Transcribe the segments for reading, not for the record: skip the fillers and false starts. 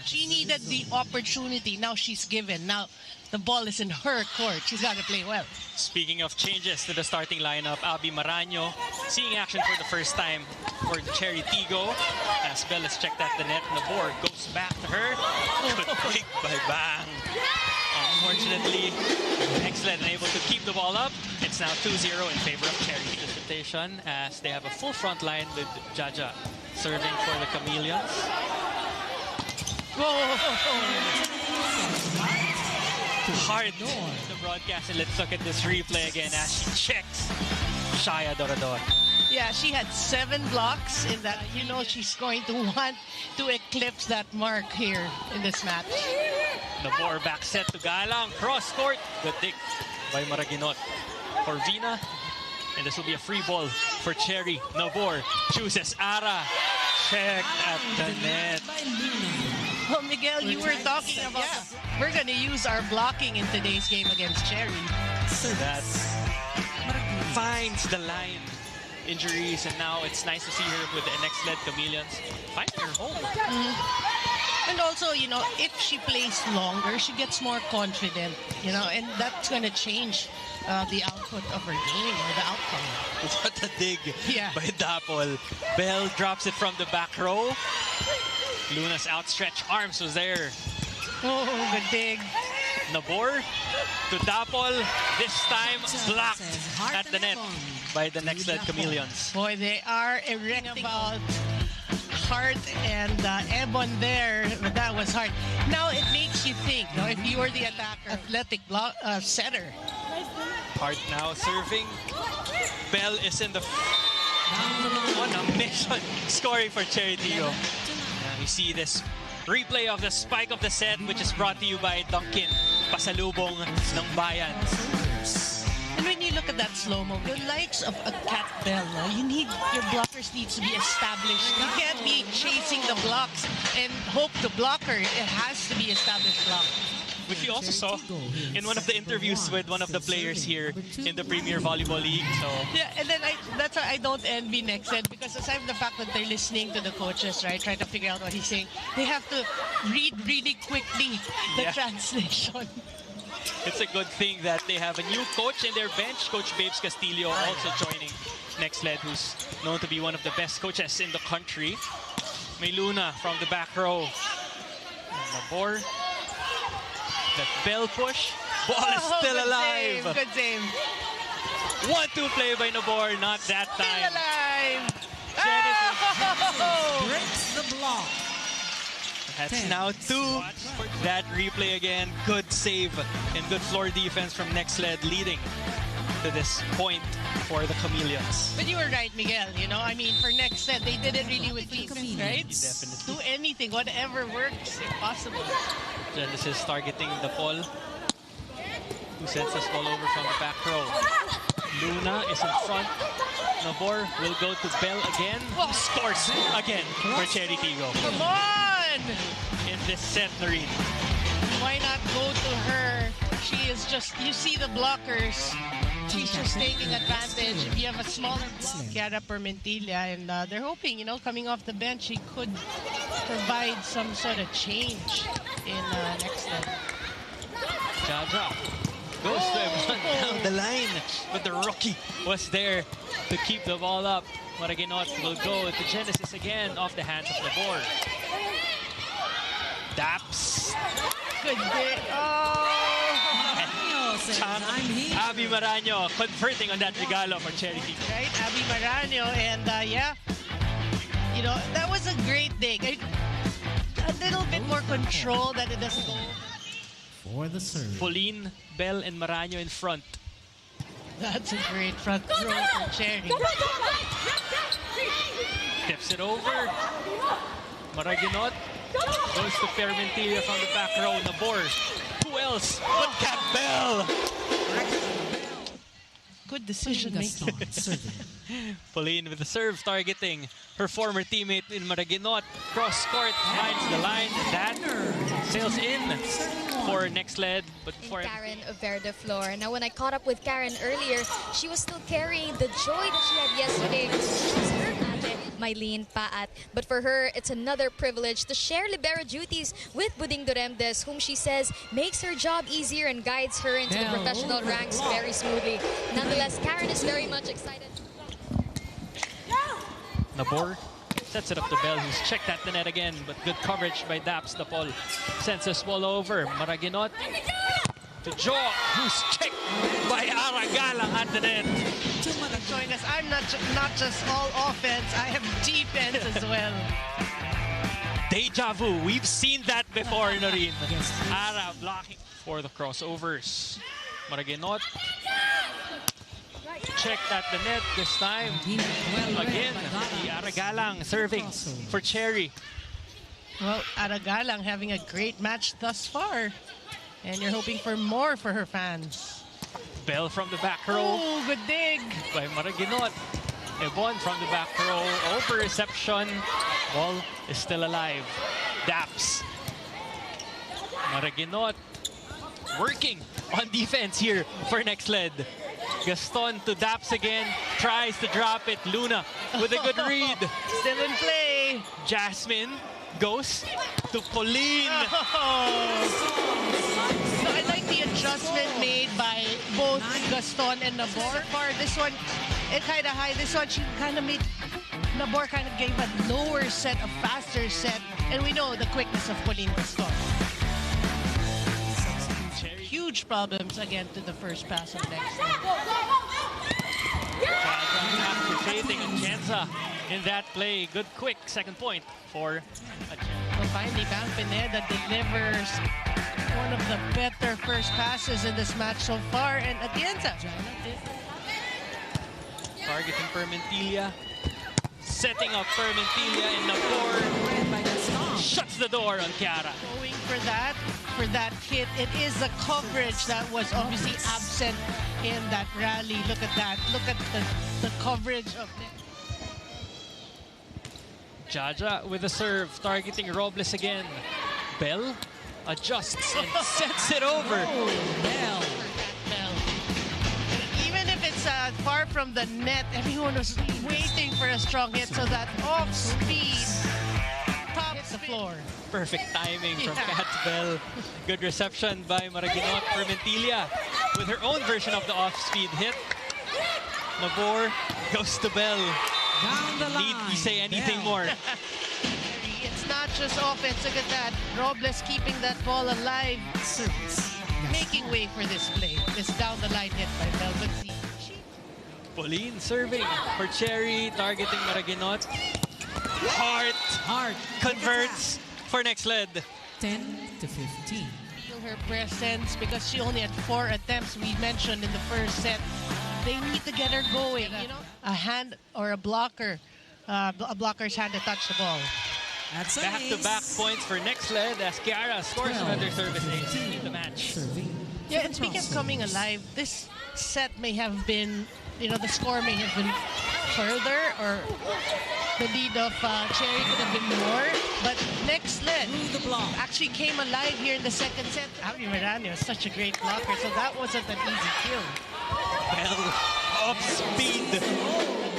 She needed the opportunity. Now she's given. Now the ball is in her court. She's got to play well. Speaking of changes to the starting lineup, Abby Maraño seeing action for the first time for Chery Tiggo. As Bell is checked at the net, Nabor goes back to her. Good quick by Bang. Unfortunately, Nxled unable to keep the ball up. It's now 2-0 in favor of Chery. Presentation as they have a full front line with Jaja serving for the Chameleons. Hard the broadcast, and let's look at this replay again as she checks Shaya Dorador. Yeah, she had 7 blocks in that. You know she's going to want to eclipse that mark here in this match. Nabor back set to Galang, cross court. Good dig by Maraguinot for Vina. And this will be a free ball for Chery. Nabor chooses Ara. Checked at the net. Well, Miguel, you were talking about we're going to use our blocking in today's game against Chery. So that finds the line. Injuries, and now it's nice to see her with the Nxled Chameleons finding her home. And also, you know, if she plays longer, she gets more confident, you know, and that's going to change the output of her game or the outcome. What a dig by Dapol. Bell drops it from the back row. Luna's outstretched arms was there. Oh, good dig. Nabor to Dapol. This time blocked at the net by the Nxled Chameleons. Boy, they are erecting about Hart and Ebon there. That was hard. Now it makes you think, you know, if you were the attacker, athletic setter. Hart now serving. Bell is in the... What a mission scoring for Chery Tiggo. We see this replay of the spike of the set, which is brought to you by Dunkin. Pasalubong ng bayan. And when you look at that slow-mo, the likes of a Cat Bell, you need, your blockers needs to be established. You can't be chasing the blocks and hope the blocker, it has to be established block. Which you also saw in one of the interviews with one of the players here in the Premier Volleyball League. So yeah, and then that's why I don't envy Nxled, because aside from the fact that they're listening to the coaches, right, trying to figure out what he's saying, they have to read really quickly the translation. It's a good thing that they have a new coach in their bench, Coach Babes Castillo, also joining Nxled, who's known to be one of the best coaches in the country. May Luna from the back row. Nabor. The Bell push. Ball is still alive. Good save. 1-2 play by Nabor, not that time. Still alive. Breaks the block. That's now 2. That replay again. Good save and good floor defense from Nxled, leading to this point for the Chameleons. But you were right, Miguel. You know, I mean, for Nxled, they did it really with defense, right? Definitely. Do anything, whatever works, if possible. Genesis targeting the ball. Who sends this ball over from the back row? Luna is in front. Nabor will go to Bell again. Scores again for Chery Tiggo. Come on! In this set, Noreen. Why not go to her? She is just, you see the blockers. She's just taking advantage. If you have a smaller block, Chiara Permentilla, and they're hoping, you know, coming off the bench, she could provide some sort of change in Nxled. Jaja goes to everyone down the line, but the rookie was there to keep the ball up. Maraguinot will go to Genesis again off the hands of the board. Daps. Good day. Abby Maraño converting on that regalo for Chery Tiggo. Right, Abby Maraño, and yeah, you know, that was a great day. A little bit more control that it doesn't go. For the serve. Pauline, Bell, and Maraño in front. That's a great front throw for Chery. Tips it over. Maraguinot goes to Permentilla from the back row. Nabor. Who else but Cat Bell? Good decision making. Pauline with the serve targeting her former teammate in Maraguinot. Cross court finds the line. That sails in for Nxled. But for Karen of Verde Flor. Now, when I caught up with Karen earlier, she was still carrying the joy that she had yesterday. She's her magic. Mylene Paat. But for her, it's another privilege to share libero duties with Buding Duremdes, whom she says makes her job easier and guides her into the professional ranks very smoothly. Nonetheless, Karen is very much excited. Nabor sets it up to Bell, who's checked at the net again, but good coverage by Daps. Napol sends this ball over. Maraguinot to Jaw, who's checked by Aragalang at the net. Join us. I'm not just all offense. I have defense as well. Deja vu. We've seen that before, Noreen. Ara blocking for the crossovers. Maraguinot checked at the net this time. Again, the Aragalang serving for Chery. Well, Aragalang having a great match thus far. And you're hoping for more for her fans. Bell from the back row. Oh, good dig. By Maraguinot. Ebon from the back row. Over reception. Ball is still alive. Daps. Maraguinot working on defense here for Nxled. Gaston to Daps again. Tries to drop it. Luna with a good read. Still in play. Jasmine goes to Pauline. So I like the adjustment made by both Gaston and Nabor. This one, it kind of high. This one, she kind of made, Nabor kind of gave a lower set, a faster set. And we know the quickness of Pauline Gaston. Huge problems again to the first pass of Nxled. After fading Atienza in that play. Good quick second point for Atienza. Well, finally, Bang Pineda delivers one of the better first passes in this match so far. And Atienza targeting Permentilla. Setting up Permentilla in the board. Shuts the door on Chiara. Going for that hit. It is the coverage that was obviously absent in that rally. Look at that. Look at the coverage of Jaja with a serve, targeting Robles again. Bell adjusts and sets it over. Bell. Even if it's far from the net, everyone was waiting for a strong hit, so that off speed tops the floor. Perfect timing from Kat Bell. Good reception by Maraguinot. Permentilla with her own version of the off-speed hit. Nabor goes to Bell. Need we say anything more? It's not just offense. Look at that. Robles keeping that ball alive. Making way for this play. This down-the-line hit by Bell. But Pauline serving for Chery, targeting Maraguinot. Hart converts for Nxled. 10-15. Feel her presence because she only had 4 attempts. We mentioned in the first set. They need to get her going. You know, a hand or a blocker, a blocker's hand to touch the ball. Back-to-back points for Nxled as Chiara scores another service ace in the match. Yeah, and speaking of coming alive, this set may have been, the score may have been further, or the lead of Chery could have been more. But Nxled actually came alive here in the second set. Abby Marano is such a great blocker, so that wasn't an easy kill. Bell off speed.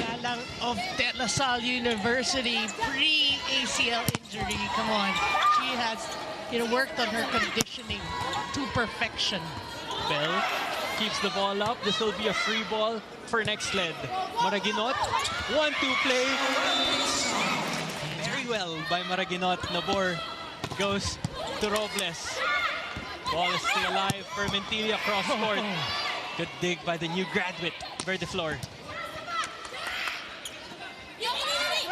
Galang of De La Salle University, pre-ACL injury. Come on, she has worked on her conditioning to perfection. Bell keeps the ball up. This will be a free ball for Nxled. Maraguinot, 1-2 play. Very well by Maraguinot. Nabor goes to Robles. Ball is still alive. Permentilla cross court. Good dig by the new graduate, Verdeflor.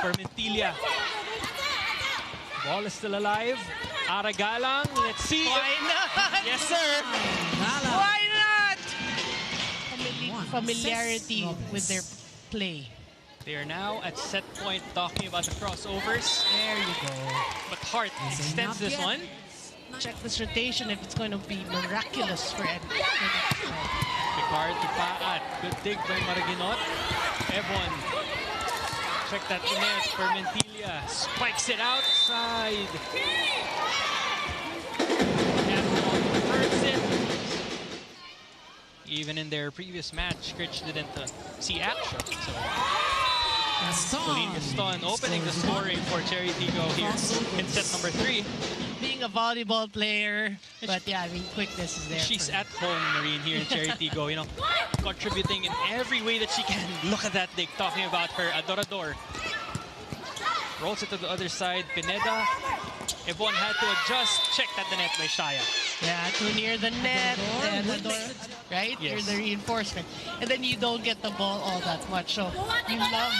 Permentilla. Ball is still alive. Aragalang, let's see. Why not? Yes, sir. Why not? Familiarity with their play. They are now at set point talking about the crossovers. There you go. But Hart extends this one. Check this rotation if it's going to be miraculous for Ed. Picard to Paat. Good dig by Maraguinot. Ebon. Check that to net. Permentilla spikes it outside. Converts it. Even in their previous match, Critch didn't see action. So Gaston opening the scoring for Chery Tiggo here in set number 3. Being a volleyball player, but yeah, I mean, quickness is there. She's at home, Marine, here in Chery Tiggo, you know, contributing in every way that she can. Look at that dig, talking about her adorador. Rolls it to the other side, Pineda. Yvonne had to adjust, checked at the net by Shaya. Yeah, too near the net, and right? Yes. You're the reinforcement. And then you don't get the ball all that much, so you love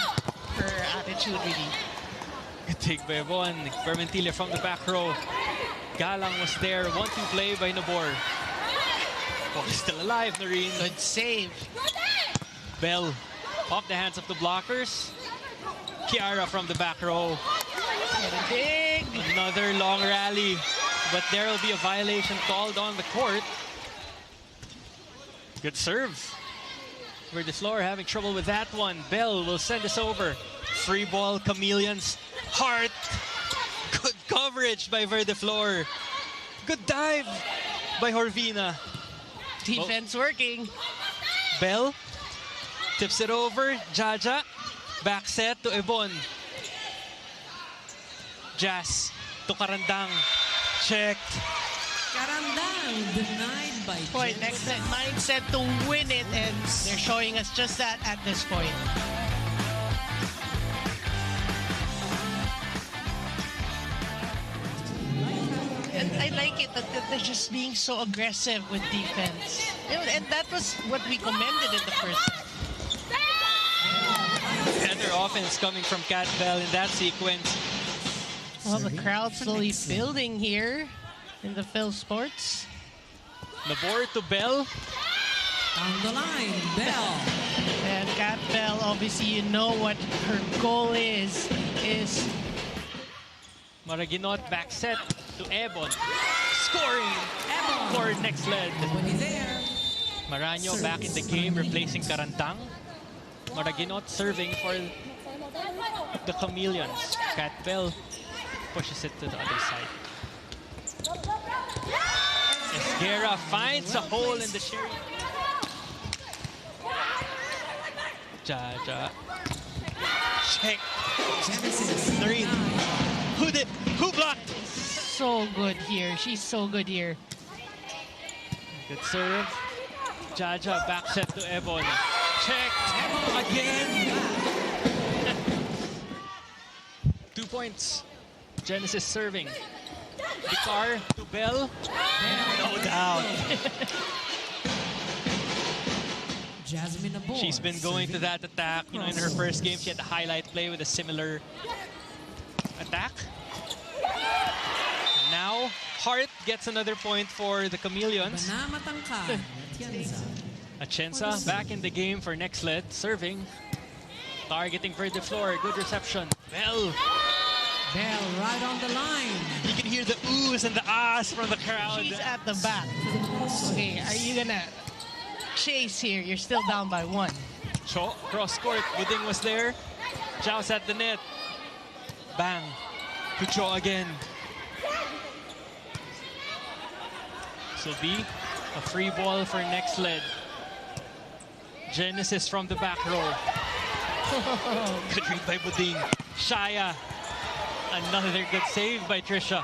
her attitude, really. Good take by Yvonne. Vermentilla from the back row. Galang was there. 1-2 play by Nabor. Oh, he's still alive, Noreen. Good save. Bell off the hands of the blockers. Kiara from the back row. And a dig. Another long rally. But there will be a violation called on the court. Good serve. Verdiflor having trouble with that one. Bell will send us over. Free ball, Chameleons. Hart. Good coverage by Verdiflor. Good dive by Horvina. Defense working. Bell tips it over. Jaja. Back set to Ebon. Jazz to Karandang. Checked. Karandang denied by Point, next set, mindset to win it, and they're showing us just that at this point. And I like it that they're just being so aggressive with defense. And that was what we commended in the first set. Better offense coming from Kat Bell in that sequence. Well, the crowd slowly building here in the Phil Sports. Nabor to Bell. on the line. Bell. And Kat Bell, obviously you know what her goal is Maraginot back set to Ebon. Scoring for Nxled. There. Maranyo back in the game, replacing Karantang. Maraginot serving for the Chameleons. Kat Bell pushes it to the other side. Esguerra finds a hole in the Chery. Jaja. Check. Three. Who did? Who blocked? so good here. She's so good here. Good serve. Jaja back set to Ebon. Checked again. 2 points. Genesis serving. Vicar to Bell. No doubt. Jasmine aboard. She's been going to that attack. You know, in her first game, she had the highlight play with a similar attack. Now, Hart gets another point for the Chameleons. Atienza back in the game for Nxled, serving. Targeting for the floor. Good reception. Bell. Bell right on the line. You can hear the oohs and the ahs from the crowd. She's at the back. Okay, are you gonna chase here? You're still down by 1. Cho, cross court. Buding was there. Chao's at the net. Bang. To Cho again. This will be a free ball for Nxled. Genesis from the back row. Good read by Buding. Shaya. Another good save by Trisha.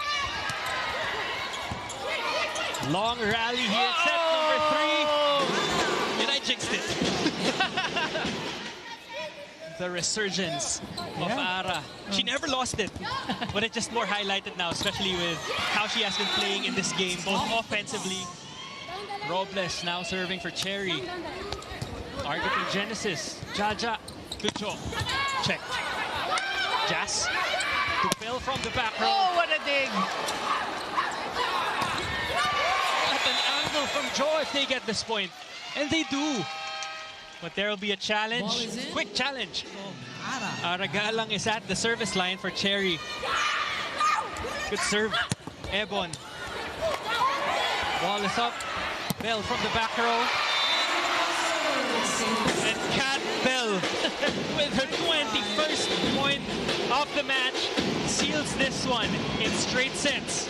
Long rally here. Set number 3. And I jinxed it. The resurgence of Ara. She never lost it, but it's just more highlighted now, especially with how she has been playing in this game, both offensively. Robles now serving for Chery. Targeting Genesis. Jaja. Good job. Checked. Jazz. To Bell from the back row. Oh, what a dig! At an angle from Joe if they get this point. And they do. But there will be a challenge. Quick challenge. Aragalang is at the service line for Chery. Good serve. Ebon. Ball is up. Bell from the back row. And Kat Bell with her 21st point of the match seals this one in straight sets.